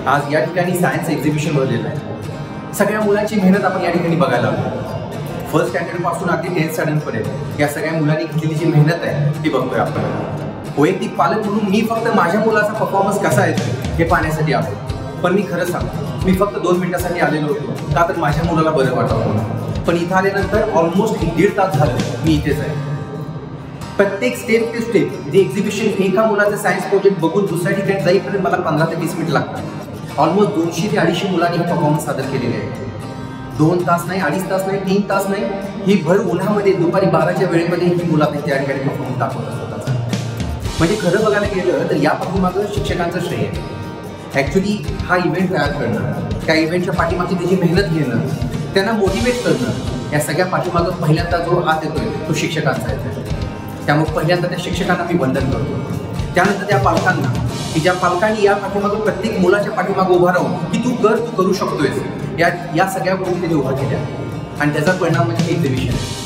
आज या ठिकाणी सायन्स एक्झिबिशन भरलेलं आहे। सगळ्या मुलांची मेहनत आपण या ठिकाणी बघायला लागलो। फर्स्ट स्टँडर्डपासून अगदी 10th स्टँडर्डपर्यंत या सगळ्या मुलांनी घेतलेली जी मेहनत आहे ती बघतोय आपण। वैयक्तिक पालक म्हणून मी फक्त माझ्या मुलाचा परफॉर्मन्स कसा आहे हे पाहण्यासाठी आलो। पण मी खरं सांगतो, मी फक्त 2 मिनिटासाठी आलेलो होतो का तर माझ्या मुलाला बरं वाटावं। पण इथं आल्यानंतर ऑलमोस्ट 1.5 तास झालं मी इथेच आहे। प्रत्येक स्टेप टू स्टेप जे एक्झिबिशन एका मुलाचं सायन्स प्रोजेक्ट बघून दुसऱ्या ठिकाणी जाईपर्यंत मला 15 ते 20 मिनिट लागतात। ऑलमोस्ट 200 ते 250 मुलांनी हे परफॉर्मन्स सादर केलेले आहे। 2 तास नाही, 2.5 तास नाही, 3 तास नाही, ही भर उन्हामध्ये दुपारी 12च्या वेळेमध्ये ही मुलं त्या ठिकाणी परफॉर्मन्स दाखवत असतात। म्हणजे खरं बघायला गेलं तर या पाठीमागं शिक्षकांचं श्रेय आहे। ॲक्च्युली हा इव्हेंट तयार करणं, त्या इव्हेंटच्या पाठीमागची त्याची मेहनत घेणं, त्यांना मोटिवेट करणं, या सगळ्या पाठीमागं पहिल्यांदा जो हात येतोय तो शिक्षकांचा येतोय। त्यामुळे पहिल्यांदा त्या शिक्षकांना मी वंदन करतो। त्यानंतर त्या पालकांना की ज्या पालकांनी या पाठीमागं प्रत्येक मुलाच्या पाठीमागं उभा राहून की तू करू शकतोयस, या सगळ्या गोष्टी त्यांनी उभा केल्या आणि त्याचा परिणाम म्हणजे एक्झिबिशन आहे।